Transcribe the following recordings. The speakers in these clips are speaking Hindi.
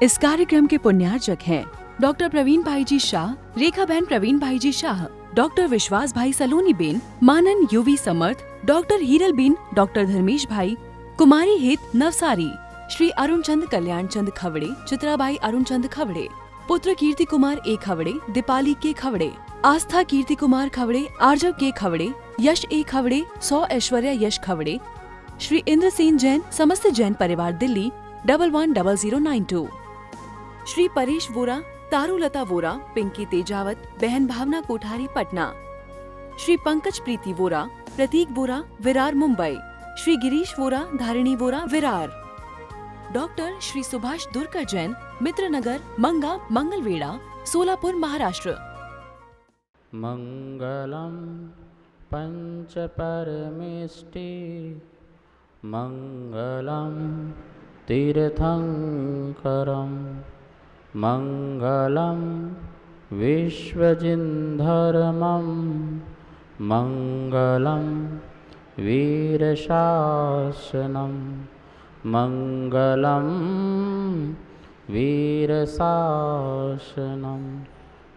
इस कार्यक्रम के पुण्यार्चक हैं डॉक्टर प्रवीण भाई जी शाह, रेखा बहन प्रवीण भाई जी शाह, डॉक्टर विश्वास भाई सलोनी बेन, मानन यूवी समर्थ, डॉक्टर हीरल बेन, डॉक्टर धर्मेश भाई, कुमारी हित नवसारी, श्री अरुण चंद कल्याण चंद खवड़े, चित्राबाई अरुण चंद खवड़े, पुत्र कीर्ति कुमार ए खवड़े, दीपाली के खवड़े, आस्था कीर्ति कुमार खवड़े, आर्जव के खवड़े, यश ए खवड़े, 100 ऐश्वर्या यश खवड़े, श्री इंद्रसेन जैन, समस्त जैन परिवार दिल्ली 110092, श्री परेश वोरा, तारुलता वोरा, पिंकी तेजावत, बहन भावना कोठारी पटना, श्री पंकज प्रीति वोरा, प्रतीक वोरा, विरार मुंबई, श्री गिरीश वोरा, धारिणी वोरा, विरार, डॉक्टर श्री सुभाष दुर्कर जैन, मित्रनगर, मंगा, मंगलवेड़ा, सोलापुर, महाराष्ट्र। मंगलम पंच परमेष्टि, मंगलम तीर्थंकरम, मंगलम विश्वजिन्धर्मं, मंगलम वीरशासनम, मंगलम वीरशासनम,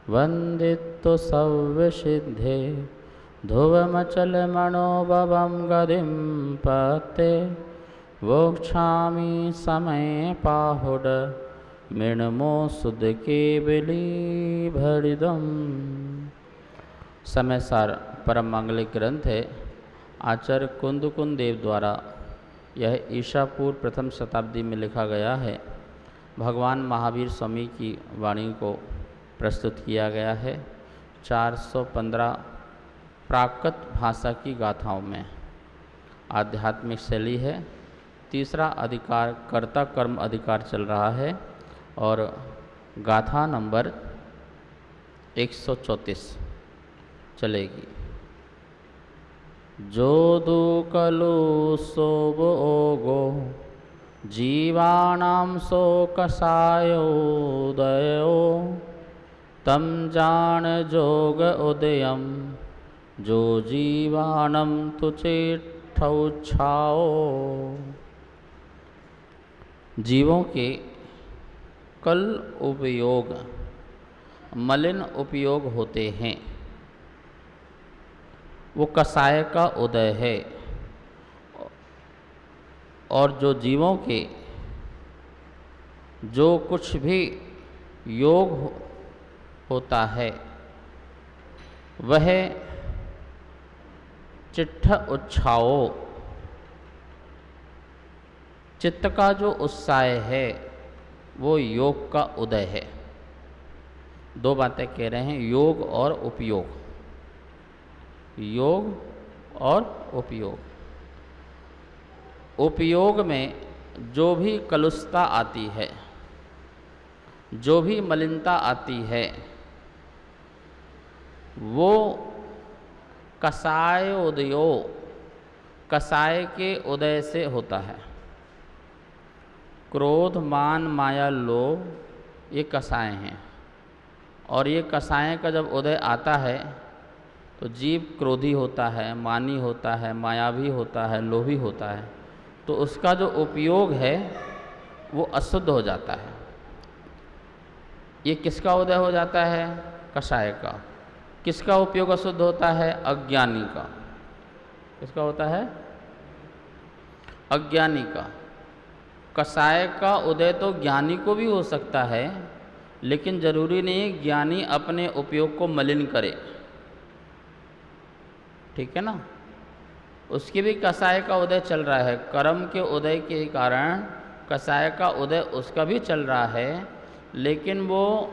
वंदितो सव्यसिद्धे ध्रुवमचलमणोभवं गतिं पते, वोक्षामि समय पाहुड मृण्मो सुध केवली भरिदम। समय सार परम मांगलिक ग्रंथ है। आचार्य कुंदकुंद देव द्वारा यह ईसा पूर्व प्रथम शताब्दी में लिखा गया है। भगवान महावीर स्वामी की वाणी को प्रस्तुत किया गया है 415 प्राकृत भाषा की गाथाओं में। आध्यात्मिक शैली है। तीसरा अधिकार कर्ता कर्म अधिकार चल रहा है और गाथा नंबर 134 चलेगी। जो दु कलु सोब ओगो, जीवानां शोकसायोदयो, तम जान जोग उदयम, जो जीवानम तुचेठौछाओ। जीवों के कल उपयोग मलिन उपयोग होते हैं, वो कसाय का उदय है। और जो जीवों के जो कुछ भी योग होता है वह चिट्ठ उच्छाओ, चित्त का जो उत्साह है वो योग का उदय है। दो बातें कह रहे हैं, योग और उपयोग। योग और उपयोग। उपयोग में जो भी कलुषता आती है, जो भी मलिनता आती है, वो कसाय उदयो, कसाय के उदय से होता है। क्रोध, मान, माया, लोभ ये कसाय हैं। और ये कसाय का जब उदय आता है तो जीव क्रोधी होता है, मानी होता है, मायावी होता है, लोभी होता है। तो उसका जो उपयोग है वो अशुद्ध हो जाता है। ये किसका उदय हो जाता है? कसाय का। किसका उपयोग अशुद्ध होता है? अज्ञानी का। किसका होता है? अज्ञानी का। कसाय का उदय तो ज्ञानी को भी हो सकता है, लेकिन जरूरी नहीं ज्ञानी अपने उपयोग को मलिन करे। ठीक है ना? उसकी भी कसाय का उदय चल रहा है। कर्म के उदय के कारण कसाय का उदय उसका भी चल रहा है, लेकिन वो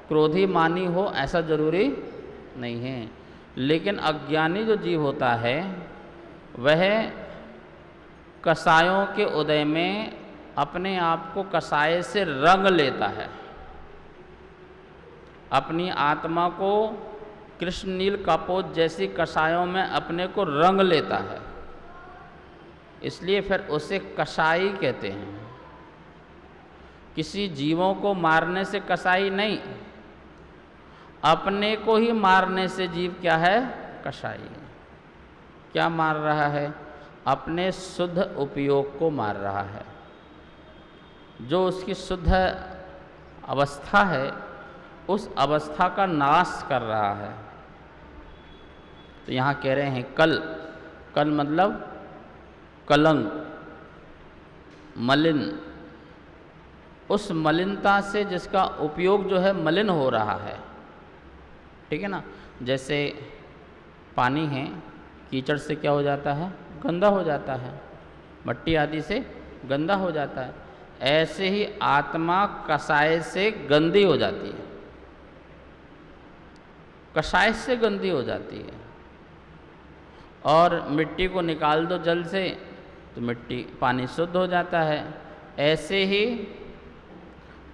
क्रोधी मानी हो ऐसा जरूरी नहीं है। लेकिन अज्ञानी जो जीव होता है वह कसायों के उदय में अपने आप को कसाय से रंग लेता है, अपनी आत्मा को कृष्ण नील कपोत जैसी कसायों में अपने को रंग लेता है। इसलिए फिर उसे कसाई कहते हैं। किसी जीवों को मारने से कसाई नहीं, अपने को ही मारने से जीव क्या है? कसाई है। क्या मार रहा है? अपने शुद्ध उपयोग को मार रहा है। जो उसकी शुद्ध अवस्था है उस अवस्था का नाश कर रहा है। तो यहाँ कह रहे हैं कल, कल मतलब कलंक, मलिन, उस मलिनता से जिसका उपयोग जो है मलिन हो रहा है, ठीक है ना। जैसे पानी है, कीचड़ से क्या हो जाता है, गंदा हो जाता है, मट्टी आदि से गंदा हो जाता है। ऐसे ही आत्मा कषाय से गंदी हो जाती है, कषाय से गंदी हो जाती है। और मिट्टी को निकाल दो जल से तो मिट्टी पानी शुद्ध हो जाता है। ऐसे ही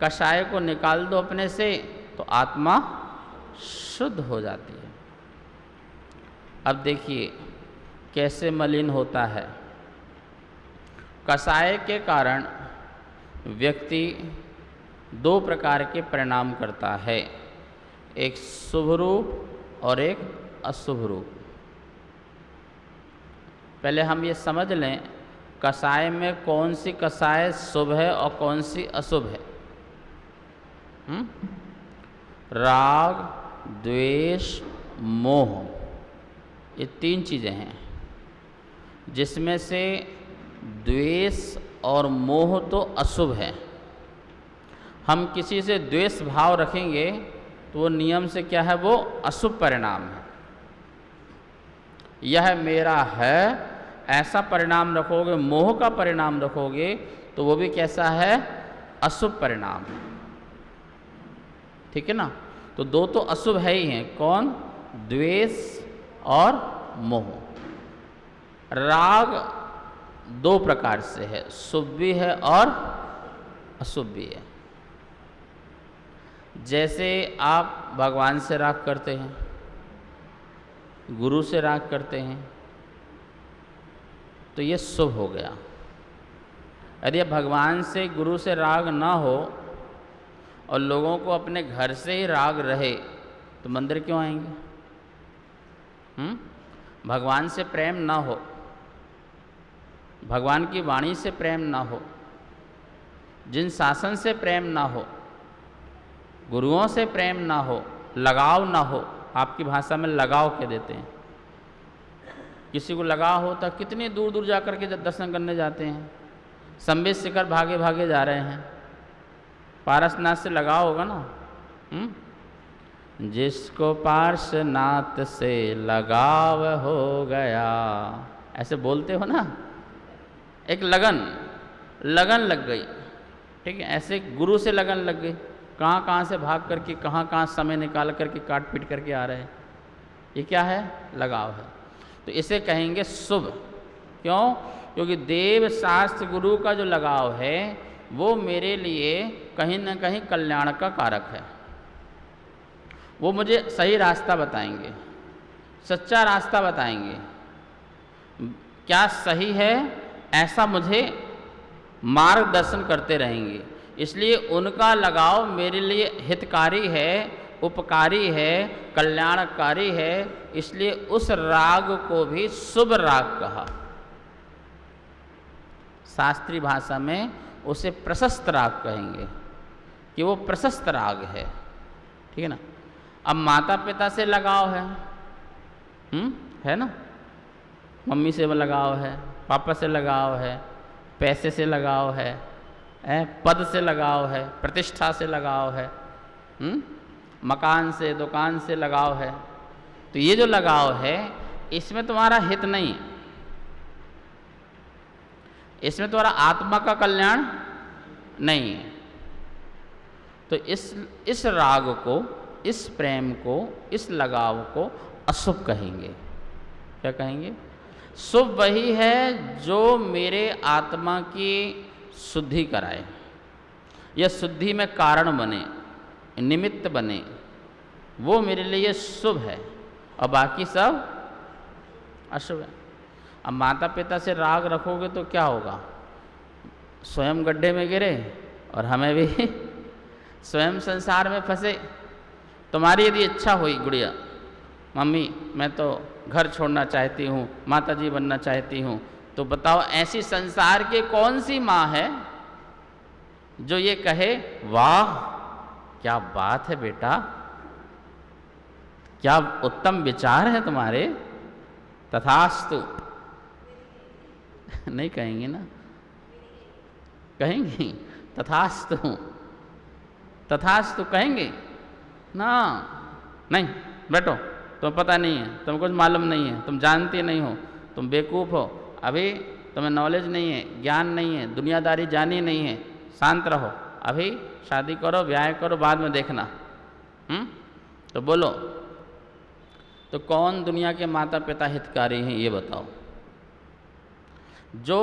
कषाय को निकाल दो अपने से तो आत्मा शुद्ध हो जाती है। अब देखिए कैसे मलिन होता है। कषाय के कारण व्यक्ति दो प्रकार के परिणाम करता है, एक शुभ रूप और एक अशुभ रूप। पहले हम ये समझ लें कषाय में कौन सी कषाय शुभ है और कौन सी अशुभ है। राग, द्वेष, मोह, ये तीन चीज़ें हैं, जिसमें से द्वेष और मोह तो अशुभ है। हम किसी से द्वेष भाव रखेंगे तो वो नियम से क्या है, वो अशुभ परिणाम है। यह मेरा है ऐसा परिणाम रखोगे, मोह का परिणाम रखोगे तो वो भी कैसा है, अशुभ परिणाम है, ठीक है ना। तो दो तो अशुभ है ही हैं, कौन, द्वेष और मोह। राग दो प्रकार से है, शुभ भी है और अशुभ भी है। जैसे आप भगवान से राग करते हैं, गुरु से राग करते हैं, तो ये शुभ हो गया। यदि भगवान से गुरु से राग ना हो और लोगों को अपने घर से ही राग रहे तो मंदिर क्यों आएंगे? भगवान से प्रेम ना हो, भगवान की वाणी से प्रेम ना हो, जिन शासन से प्रेम ना हो, गुरुओं से प्रेम ना हो, लगाव ना हो, आपकी भाषा में लगाव कह देते हैं। किसी को लगाव होता कितनी दूर दूर जाकर के दर्शन करने जाते हैं, संबित शिखर भागे भागे जा रहे हैं, पारसनाथ से लगाव होगा ना। जिसको पार्श्वनाथ से लगाव हो गया, ऐसे बोलते हो ना, एक लगन लग गई, ठीक है। ऐसे गुरु से लगन लग गई, कहाँ कहाँ से भाग करके कहाँ कहाँ समय निकाल करके काट पीट करके आ रहे हैं, ये क्या है, लगाव है। तो इसे कहेंगे शुभ। क्यों? क्योंकि देव शास्त्र गुरु का जो लगाव है वो मेरे लिए कहीं ना कहीं कल्याण का कारक है। वो मुझे सही रास्ता बताएंगे, सच्चा रास्ता बताएंगे, क्या सही है ऐसा मुझे मार्गदर्शन करते रहेंगे। इसलिए उनका लगाव मेरे लिए हितकारी है, उपकारी है, कल्याणकारी है। इसलिए उस राग को भी शुभ राग कहा। शास्त्रीय भाषा में उसे प्रशस्त राग कहेंगे कि वो प्रशस्त राग है, ठीक है ना। अब माता पिता से लगाव है ना, मम्मी से लगाव है, पापा से लगाव है, पैसे से लगाव है, पद से लगाव है, प्रतिष्ठा से लगाव है, मकान से, दुकान से लगाव है। तो ये जो लगाव है इसमें तुम्हारा हित नहीं, इसमें तुम्हारा आत्मा का कल्याण नहीं है। तो इस राग को, इस प्रेम को, इस लगाव को अशुभ कहेंगे। क्या कहेंगे? शुभ वही है जो मेरे आत्मा की शुद्धि कराए, या शुद्धि में कारण बने, निमित्त बने, वो मेरे लिए शुभ है, और बाकी सब अशुभ है। अब माता पिता से राग रखोगे तो क्या होगा? स्वयं गड्ढे में गिरे और हमें भी स्वयं संसार में फंसे। तुम्हारी यदि इच्छा हुई गुड़िया, मम्मी मैं तो घर छोड़ना चाहती हूँ, माता जी बनना चाहती हूँ, तो बताओ ऐसी संसार की कौन सी माँ है जो ये कहे वाह क्या बात है बेटा, क्या उत्तम विचार है तुम्हारे। तथास्तु। नहीं कहेंगे ना, कहेंगे तथास्तु, तथास्तु कहेंगे ना। नहीं बैठो, तुम्हें पता नहीं है, तुम्हें कुछ मालूम नहीं है, तुम जानती नहीं हो, तुम बेवकूफ़ हो, अभी तुम्हें नॉलेज नहीं है, ज्ञान नहीं है, दुनियादारी जानी नहीं है, शांत रहो, अभी शादी करो, ब्याह करो, बाद में देखना। तो बोलो, तो कौन दुनिया के माता पिता हितकारी हैं ये बताओ, जो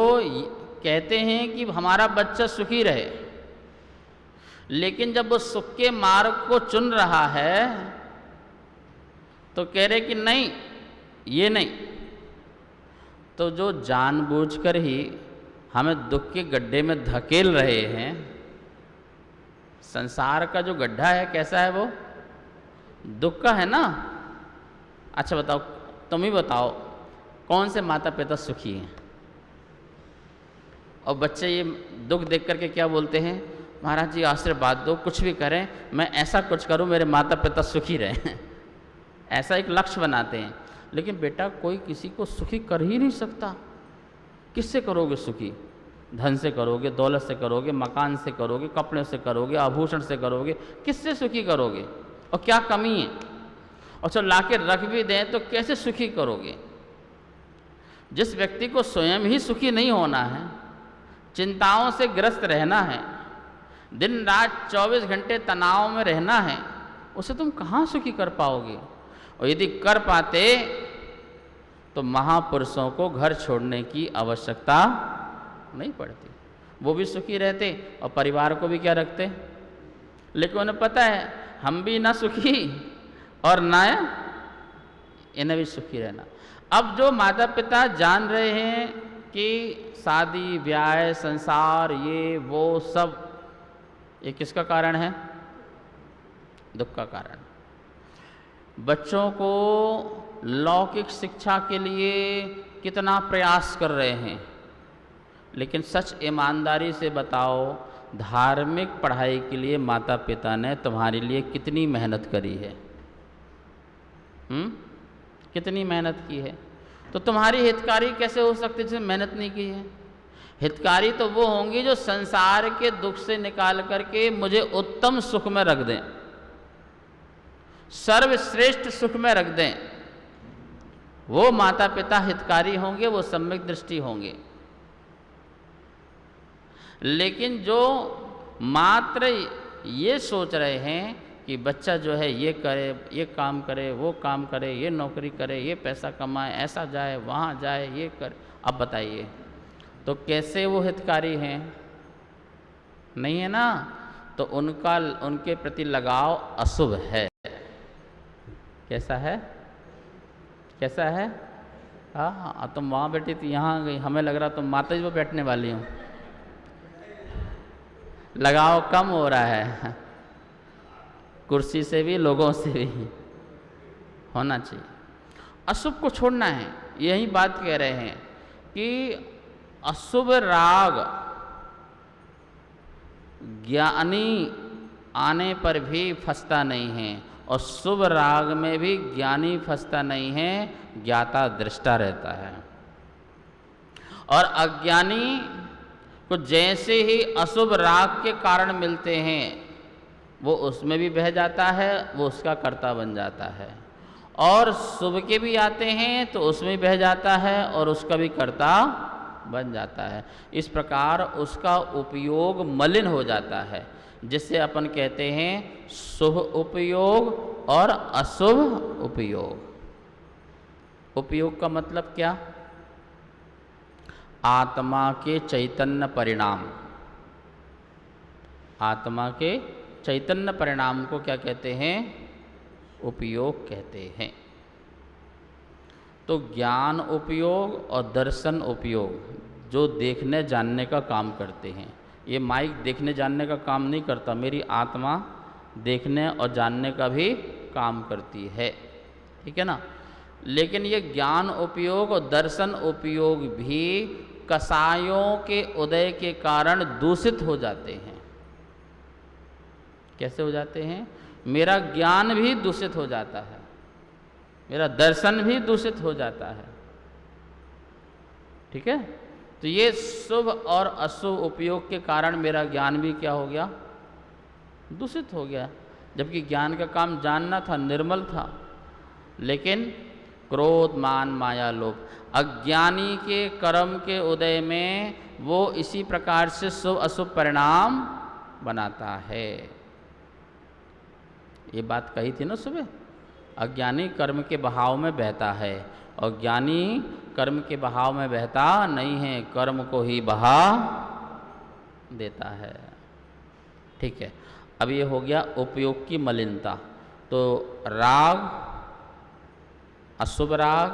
कहते हैं कि हमारा बच्चा सुखी रहे, लेकिन जब वो सुख के मार्ग को चुन रहा है तो कह रहे कि नहीं ये नहीं। तो जो जानबूझकर ही हमें दुख के गड्ढे में धकेल रहे हैं, संसार का जो गड्ढा है कैसा है, वो दुख का है ना। अच्छा बताओ, तुम ही बताओ, कौन से माता पिता सुखी हैं। और बच्चे ये दुख देख करके क्या बोलते हैं, महाराज जी आशीर्वाद दो, कुछ भी करें, मैं ऐसा कुछ करूं मेरे माता पिता सुखी रहें। ऐसा एक लक्ष्य बनाते हैं। लेकिन बेटा कोई किसी को सुखी कर ही नहीं सकता। किससे करोगे सुखी? धन से करोगे, दौलत से करोगे, मकान से करोगे, कपड़े से करोगे, आभूषण से करोगे, किससे सुखी करोगे? और क्या कमी है? और चलो ला के रख भी दें तो कैसे सुखी करोगे? जिस व्यक्ति को स्वयं ही सुखी नहीं होना है, चिंताओं से ग्रस्त रहना है, दिन रात 24 घंटे तनाव में रहना है, उसे तुम कहाँ सुखी कर पाओगे? और यदि कर पाते तो महापुरुषों को घर छोड़ने की आवश्यकता नहीं पड़ती, वो भी सुखी रहते और परिवार को भी क्या रखते। लेकिन उन्हें पता है हम भी ना सुखी और ना इन्हें भी सुखी रहना। अब जो माता पिता जान रहे हैं कि शादी ब्याह संसार ये वो सब, ये किसका कारण है? दुख का कारण। बच्चों को लौकिक शिक्षा के लिए कितना प्रयास कर रहे हैं, लेकिन सच ईमानदारी से बताओ, धार्मिक पढ़ाई के लिए माता पिता ने तुम्हारे लिए कितनी मेहनत करी है? कितनी मेहनत की है? तो तुम्हारी हितकारी कैसे हो सकती है जिसने मेहनत नहीं की है? हितकारी तो वो होंगी जो संसार के दुख से निकाल करके मुझे उत्तम सुख में रख दें, सर्वश्रेष्ठ सुख में रख दें। वो माता पिता हितकारी होंगे, वो सम्यक दृष्टि होंगे। लेकिन जो मात्र ये सोच रहे हैं कि बच्चा जो है ये करे, ये काम करे, वो काम करे, ये नौकरी करे, ये पैसा कमाए, ऐसा जाए, वहाँ जाए, ये करे, अब बताइए तो कैसे वो हितकारी हैं? नहीं है ना। तो उनके प्रति लगाव अशुभ है। कैसा है? कैसा है? हाँ, तुम वहाँ बैठी थी, यहाँ गई, हमें लग रहा तुम माता जी पर बैठने वाली हो। लगाव कम हो रहा है, कुर्सी से भी लोगों से भी होना चाहिए। अशुभ को छोड़ना है, यही बात कह रहे हैं कि अशुभ राग ज्ञानी आने पर भी फंसता नहीं है, और शुभ राग में भी ज्ञानी फंसता नहीं है, ज्ञाता दृष्टा रहता है। और अज्ञानी को जैसे ही अशुभ राग के कारण मिलते हैं वो उसमें भी बह जाता है, वो उसका कर्ता बन जाता है। और शुभ के भी आते हैं तो उसमें बह जाता है और उसका भी कर्ता बन जाता है। इस प्रकार उसका उपयोग मलिन हो जाता है, जिससे अपन कहते हैं शुभ उपयोग और अशुभ उपयोग। उपयोग का मतलब क्या? आत्मा के चैतन्य परिणाम। आत्मा के चैतन्य परिणाम को क्या कहते हैं? उपयोग कहते हैं। तो ज्ञान उपयोग और दर्शन उपयोग जो देखने जानने का काम करते हैं, ये माइक देखने जानने का काम नहीं करता, मेरी आत्मा देखने और जानने का भी काम करती है, ठीक है ना। लेकिन ये ज्ञान उपयोग और दर्शन उपयोग भी कसायों के उदय के कारण दूषित हो जाते हैं। कैसे हो जाते हैं? मेरा ज्ञान भी दूषित हो जाता है, मेरा दर्शन भी दूषित हो जाता है। ठीक है, तो ये शुभ और अशुभ उपयोग के कारण मेरा ज्ञान भी क्या हो गया? दूषित हो गया। जबकि ज्ञान का काम जानना था, निर्मल था, लेकिन क्रोध, मान, माया, लोभ, अज्ञानी के कर्म के उदय में वो इसी प्रकार से शुभ अशुभ परिणाम बनाता है। ये बात कही थी ना सुबह, अज्ञानी कर्म के बहाव में बहता है और ज्ञानी कर्म के बहाव में बहता नहीं है, कर्म को ही बहा देता है। ठीक है, अब ये हो गया उपयोग की मलिनता। तो राग, अशुभ राग,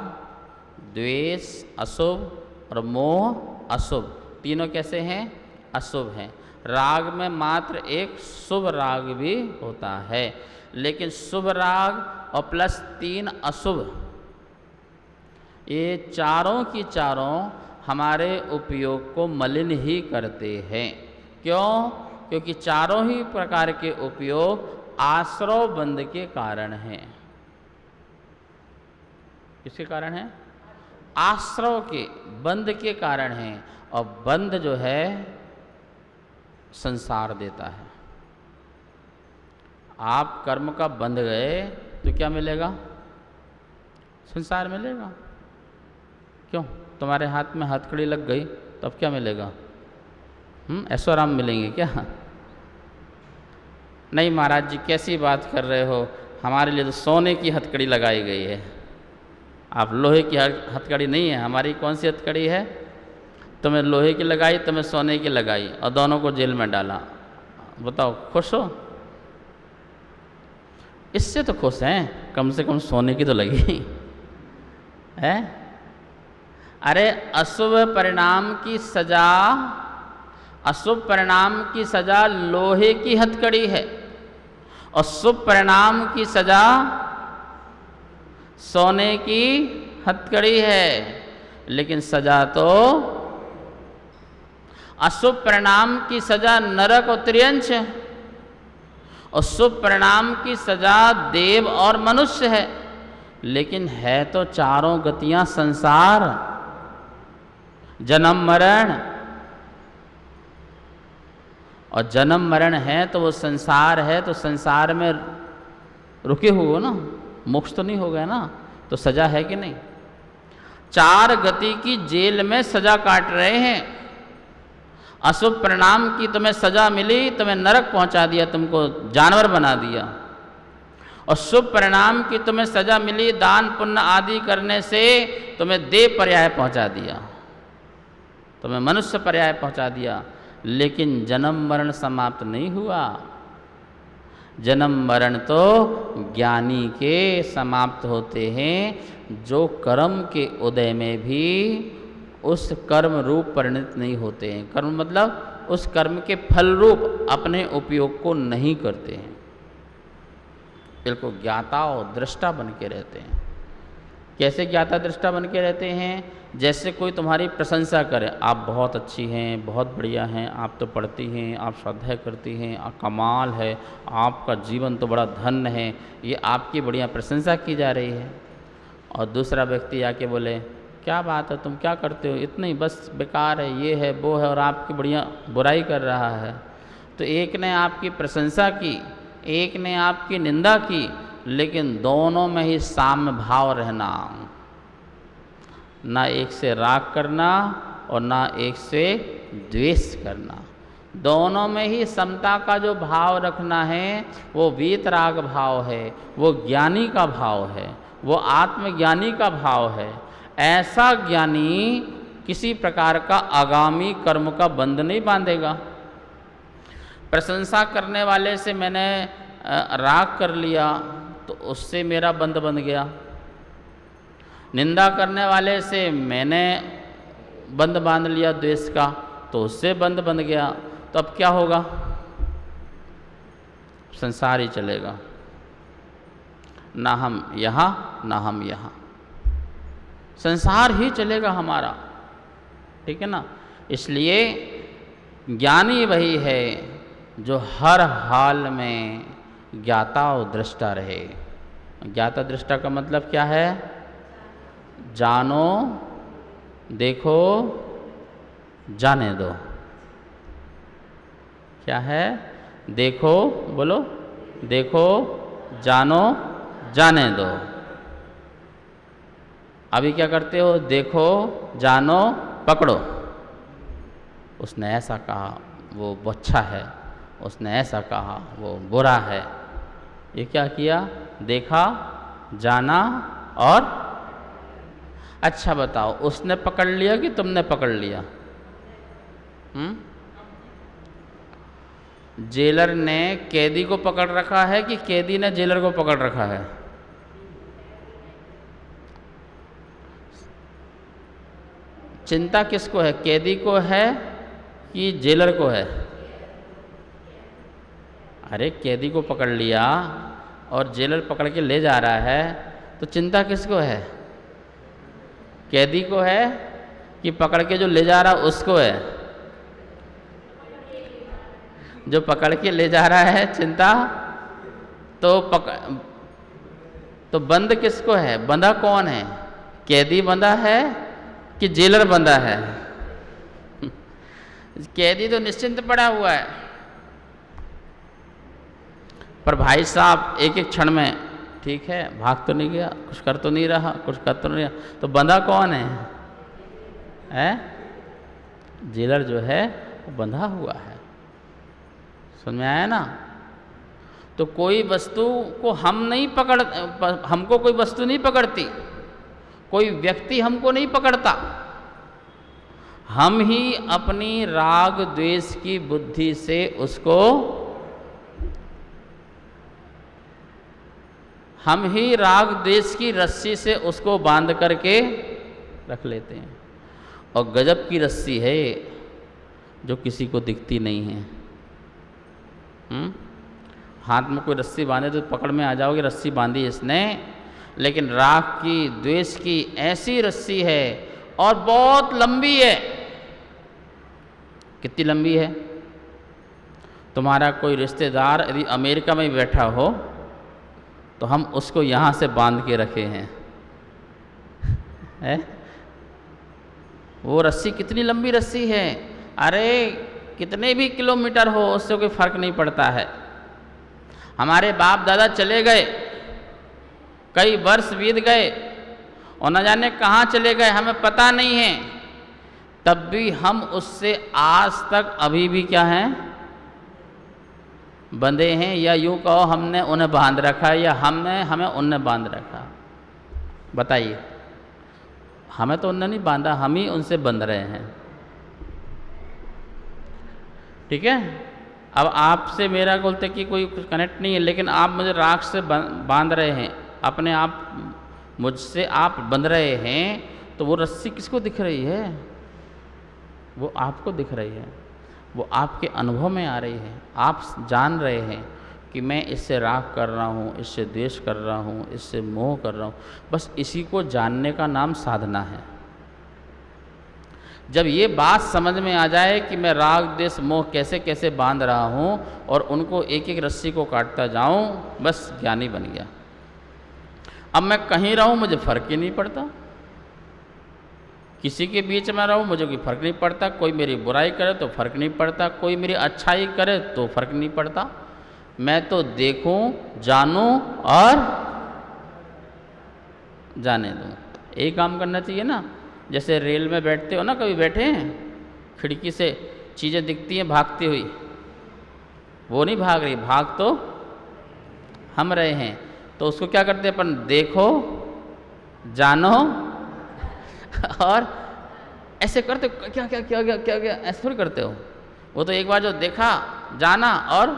द्वेष अशुभ और मोह अशुभ, तीनों कैसे हैं? अशुभ हैं। राग में मात्र एक शुभ राग भी होता है, लेकिन शुभ राग और प्लस 3 अशुभ, ये चारों की चारों हमारे उपयोग को मलिन ही करते हैं। क्यों? क्योंकि चारों ही प्रकार के उपयोग आश्रव बंध के कारण हैं। किसके कारण है? आश्रव के बंध के कारण है। और बंध जो है संसार देता है। आप कर्म का बंध गए तो क्या मिलेगा? संसार मिलेगा। क्यों? तुम्हारे हाथ में हथकड़ी लग गई तो अब क्या मिलेगा? ऐशो आराम मिलेंगे क्या? नहीं महाराज जी, कैसी बात कर रहे हो, हमारे लिए तो सोने की हथकड़ी लगाई गई है। आप लोहे की हथकड़ी नहीं है, हमारी कौन सी हथकड़ी है? तुम्हें लोहे की लगाई, तुम्हें सोने की लगाई और दोनों को जेल में डाला। बताओ, खुश हो? इससे तो खुश हैं, कम से कम सोने की तो लगी है। अरे अशुभ परिणाम की सजा, अशुभ परिणाम की सजा लोहे की हथकड़ी है और शुभ परिणाम की सजा सोने की हथकड़ी है। लेकिन सजा तो, अशुभ परिणाम की सजा नरक और त्रियंश है और शुभ परिणाम की सजा देव और मनुष्य है। लेकिन है तो चारों गतियां संसार, जन्म मरण, और जन्म मरण है तो वो संसार है, तो संसार में रुके हुए ना, मोक्ष तो नहीं हो गया ना, तो सजा है कि नहीं? चार गति की जेल में सजा काट रहे हैं। अशुभ परिणाम की तुम्हें सजा मिली, तुम्हें नरक पहुंचा दिया, तुमको जानवर बना दिया, और शुभ परिणाम की तुम्हें सजा मिली, दान पुण्य आदि करने से तुम्हें देव पर्याय पहुंचा दिया, तुम्हें मनुष्य पर्याय पहुंचा दिया। लेकिन जन्म मरण समाप्त नहीं हुआ। जन्म मरण तो ज्ञानी के समाप्त होते हैं, जो कर्म के उदय में भी उस कर्म रूप परिणत नहीं होते हैं। कर्म मतलब उस कर्म के फल रूप अपने उपयोग को नहीं करते हैं, बिल्कुल ज्ञाता और दृष्टा बन के रहते हैं। कैसे ज्ञाता दृष्टा बन के रहते हैं? जैसे कोई तुम्हारी प्रशंसा करे, आप बहुत अच्छी हैं, बहुत बढ़िया हैं, आप तो पढ़ती हैं, आप श्रद्धा करती हैं, आप कमाल है, आपका जीवन तो बड़ा धन्य है, ये आपकी बढ़िया प्रशंसा की जा रही है। और दूसरा व्यक्ति आके बोले, क्या बात है, तुम क्या करते हो, इतनी बस बेकार है, ये है वो है, और आपकी बढ़िया बुराई कर रहा है। तो एक ने आपकी प्रशंसा की, एक ने आपकी निंदा की, लेकिन दोनों में ही साम्य भाव रहना, ना एक से राग करना और ना एक से द्वेष करना। दोनों में ही समता का जो भाव रखना है, वो वीतराग भाव है, वो ज्ञानी का भाव है, वो आत्मज्ञानी का भाव है। ऐसा ज्ञानी किसी प्रकार का आगामी कर्म का बंध नहीं बांधेगा। प्रशंसा करने वाले से मैंने राग कर लिया तो उससे मेरा बंध बंध गया, निंदा करने वाले से मैंने बंध बांध लिया द्वेष का, तो उससे बंध बंध गया। तो अब क्या होगा? संसार ही चलेगा, ना हम यहाँ ना हम यहाँ, संसार ही चलेगा हमारा। ठीक है ना? इसलिए ज्ञानी वही है जो हर हाल में ज्ञाता और दृष्टा रहे। ज्ञाता दृष्टा का मतलब क्या है? जानो, देखो, जाने दो। क्या है? देखो, बोलो, देखो, जानो, जाने दो। अभी क्या करते हो? देखो, जानो, पकड़ो। उसने ऐसा कहा, वो अच्छा है। उसने ऐसा कहा, वो बुरा है। ये क्या किया? देखा, जाना और अच्छा बताओ, उसने पकड़ लिया कि तुमने पकड़ लिया? जेलर ने कैदी को पकड़ रखा है कि कैदी ने जेलर को पकड़ रखा है? चिंता किसको है? कैदी को है कि जेलर को है? अरे कैदी को पकड़ लिया और जेलर पकड़ के ले जा रहा है, तो चिंता किसको है? कैदी को है कि पकड़ के जो ले जा रहा उसको है? जो पकड़ के ले जा रहा है चिंता, तो बंद किसको है? बंधा कौन है? कैदी बंधा है कि जेलर बंधा है? कैदी तो निश्चिंत पड़ा हुआ है, पर भाई साहब एक एक क्षण में, ठीक है, भाग तो नहीं गया, कुछ कर तो नहीं रहा, कुछ कर तो नहीं रहा, तो बंधा कौन है? जेलर जो है वो बंधा हुआ है। समझ में आया ना? तो कोई वस्तु को हमको कोई वस्तु नहीं पकड़ती, कोई व्यक्ति हमको नहीं पकड़ता। हम ही अपनी राग द्वेष की बुद्धि से उसको, हम ही राग द्वेष की रस्सी से उसको बांध करके रख लेते हैं। और गजब की रस्सी है जो किसी को दिखती नहीं है। हाथ में कोई रस्सी बांधे तो पकड़ में आ जाओगे, रस्सी बांधी इसने, लेकिन राग की, द्वेष की ऐसी रस्सी है और बहुत लंबी है। कितनी लंबी है? तुम्हारा कोई रिश्तेदार यदि अमेरिका में बैठा हो तो हम उसको यहाँ से बांध के रखे हैं, है? वो रस्सी कितनी लंबी रस्सी है। अरे कितने भी किलोमीटर हो उससे कोई फर्क नहीं पड़ता है। हमारे बाप दादा चले गए, कई वर्ष बीत गए और न जाने कहाँ चले गए, हमें पता नहीं है, तब भी हम उससे आज तक अभी भी क्या हैं? बंधे हैं। या यूँ कहो हमने उन्हें बांध रखा है या हमें उन्हें बांध रखा। बताइए, हमें तो उन्हें नहीं बांधा, हम ही उनसे बंध रहे हैं। ठीक है? अब आपसे मेरा बोलते कि कोई कनेक्ट नहीं है, लेकिन आप मुझे राग से बांध रहे हैं, अपने आप मुझसे आप बंध रहे हैं, तो वो रस्सी किसको दिख रही है? वो आपको दिख रही है, वो आपके अनुभव में आ रही है। आप जान रहे हैं कि मैं इससे राग कर रहा हूँ, इससे द्वेष कर रहा हूँ, इससे मोह कर रहा हूँ। बस इसी को जानने का नाम साधना है। जब ये बात समझ में आ जाए कि मैं राग द्वेष मोह कैसे कैसे बांध रहा हूँ और उनको एक एक रस्सी को काटता जाऊँ, बस ज्ञानी बन गया। अब मैं कहीं रहूँ मुझे फर्क ही नहीं पड़ता, किसी के बीच में रहूँ मुझे कोई फर्क नहीं पड़ता, कोई मेरी बुराई करे तो फर्क नहीं पड़ता, कोई मेरी अच्छाई करे तो फर्क नहीं पड़ता। मैं तो देखूं, जानूं और जाने दूं। यही काम करना चाहिए ना। जैसे रेल में बैठते हो ना, कभी बैठे हैं, खिड़की से चीज़ें दिखती हैं भागती हुई, वो नहीं भाग रही, भाग तो हम रहे हैं। तो उसको क्या करते हैं अपन? देखो, जानो और ऐसे करते हो। क्या क्या क्या क्या क्या क्या ऐसे थोड़ी करते हो। वो तो एक बार जो देखा, जाना, और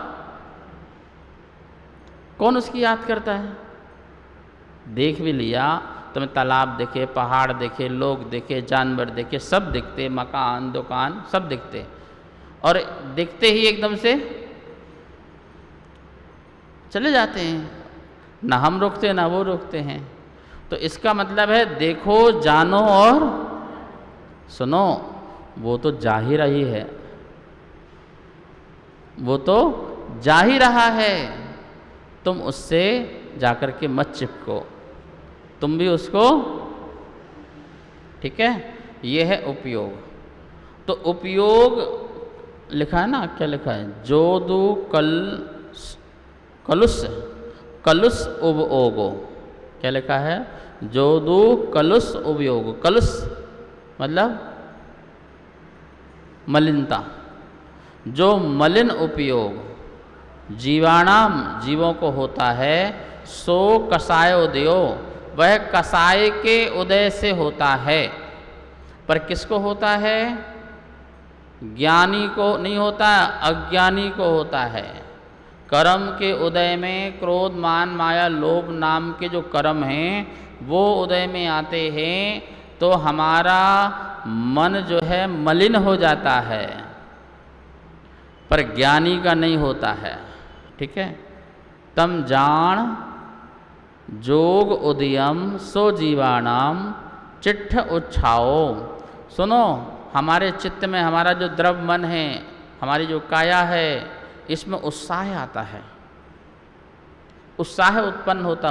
कौन उसकी याद करता है? देख भी लिया तो मैं तालाब देखे, पहाड़ देखे, लोग देखे, जानवर देखे, सब दिखते, मकान दुकान सब दिखते, और दिखते ही एकदम से चले जाते हैं, ना हम रोकते ना वो रोकते हैं। तो इसका मतलब है देखो, जानो और सुनो, वो तो जा ही रही है। वो तो जा ही रहा है, तुम उससे जाकर के मत चिपको, तुम भी उसको, ठीक है। ये है उपयोग। तो उपयोग लिखा है ना, क्या लिखा है, जोदु कलुस कलुस उपयोगो, क्या लिखा है, जोदु कलुस उपयोग। कलुस मतलब मलिनता, जो मलिन उपयोग जीवाणाम जीवों को होता है, सो कषाय उदयो, वह कषाय के उदय से होता है। पर किसको होता है? ज्ञानी को नहीं होता, अज्ञानी को होता है। कर्म के उदय में क्रोध मान माया लोभ नाम के जो कर्म हैं वो उदय में आते हैं, तो हमारा मन जो है मलिन हो जाता है, पर ज्ञानी का नहीं होता है, ठीक है। तम जान जोग उदयम सो जीवाणाम चिट्ठ उच्छाओ। सुनो, हमारे चित्त में हमारा जो द्रव मन है, हमारी जो काया है, इसमें उत्साह आता है, उत्साह उत्पन्न होता।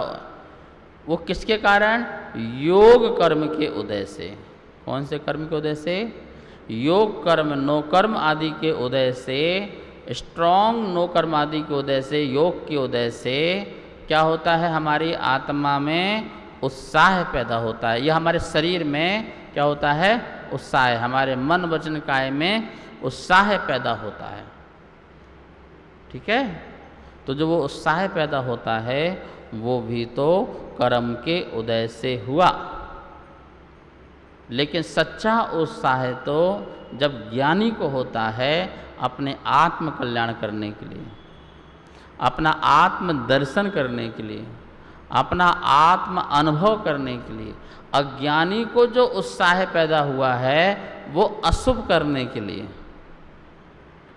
वो किसके कारण? योग कर्म के उदय से। कौन से कर्म के उदय से? योग कर्म, नो कर्म आदि के उदय से, स्ट्रॉन्ग नो कर्म आदि के उदय से, योग के उदय से क्या होता है? हमारी आत्मा में उत्साह पैदा होता है। यह हमारे शरीर में क्या होता है? उत्साह। हमारे मन वचन काया में उत्साह पैदा होता है, ठीक है। तो जो वो उत्साह पैदा होता है वो भी तो कर्म के उदय से हुआ। लेकिन सच्चा उत्साह तो जब ज्ञानी को होता है अपने आत्म कल्याण करने के लिए, अपना आत्म दर्शन करने के लिए, अपना आत्म अनुभव करने के लिए। अज्ञानी को जो उत्साह पैदा हुआ है वो अशुभ करने के लिए।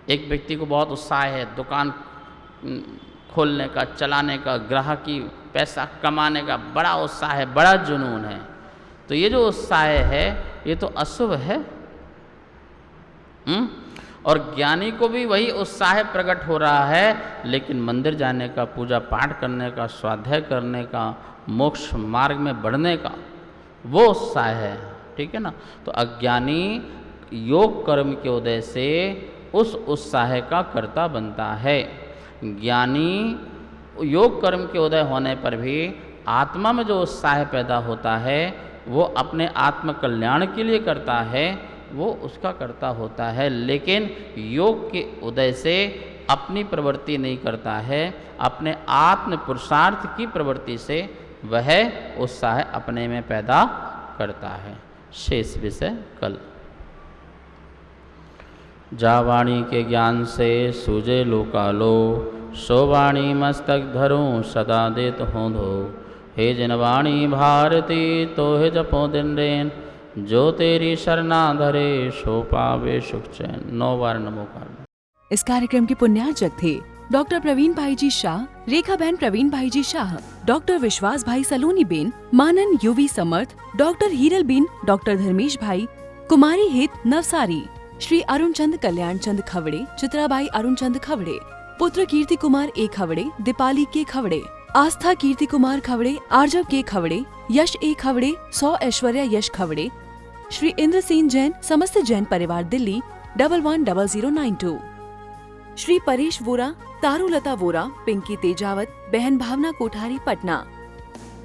एक व्यक्ति को बहुत उत्साह है दुकान खोलने का, चलाने का, ग्राहकी पैसा कमाने का बड़ा उत्साह है, बड़ा जुनून है, तो ये जो उत्साह है ये तो अशुभ है। और ज्ञानी को भी वही उत्साह प्रकट हो रहा है, लेकिन मंदिर जाने का, पूजा पाठ करने का, स्वाध्याय करने का, मोक्ष मार्ग में बढ़ने का वो उत्साह है, ठीक है ना। तो अज्ञानी योग कर्म के उदय से उस उत्साह का कर्ता बनता है। ज्ञानी योग कर्म के उदय होने पर भी आत्मा में जो उत्साह पैदा होता है वो अपने आत्म कल्याण के लिए करता है, वो उसका कर्ता होता है। लेकिन योग के उदय से अपनी प्रवृत्ति नहीं करता है, अपने आत्म पुरुषार्थ की प्रवृत्ति से वह उत्साह अपने में पैदा करता है। शेष विषय कल। जा वाणी के ज्ञान से सूझे लोकालो, सो वाणी मस्तक धरूं सदा देत हों धो। हे जिन वाणी भारती तो हे जपो दिन रेन, जो तेरी शरणा धरे सो पावे सुख चैन। 9 बार नमोकार। इस कार्यक्रम के पुण्यार्चक थे डॉक्टर प्रवीण भाई जी शाह, रेखा बहन प्रवीण भाई जी शाह, डॉक्टर विश्वास भाई सलोनी बेन, मानन यूवी समर्थ, डॉक्टर हीरल बेन, डॉक्टर धर्मेश भाई, कुमारी हित नवसारी, श्री अरुण चंद कल्याण चंद खवड़े, चित्राबाई अरुण चंद खवड़े, पुत्र कीर्ति कुमार ए खवड़े, दीपाली के खवड़े, आस्था कीर्ति कुमार खवड़े, आर्जव के खवड़े, यश ए खवड़े, 100 ऐश्वर्या यश खवड़े, श्री इंद्र सेन जैन, समस्त जैन परिवार दिल्ली 110092, श्री परेश वोरा, तारुलता वोरा, पिंकी तेजावत, बहन भावना कोठारी पटना,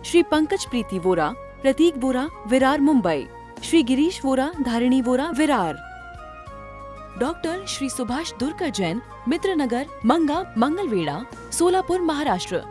श्री पंकज प्रीति वोरा, प्रतीक वोरा, विरार मुंबई, श्री गिरीश वोरा, धारिणी वोरा, विरार, डॉक्टर श्री सुभाष दुर्कर जैन, मित्रनगर, मंगा, मंगलवेड़ा, सोलापुर, महाराष्ट्र।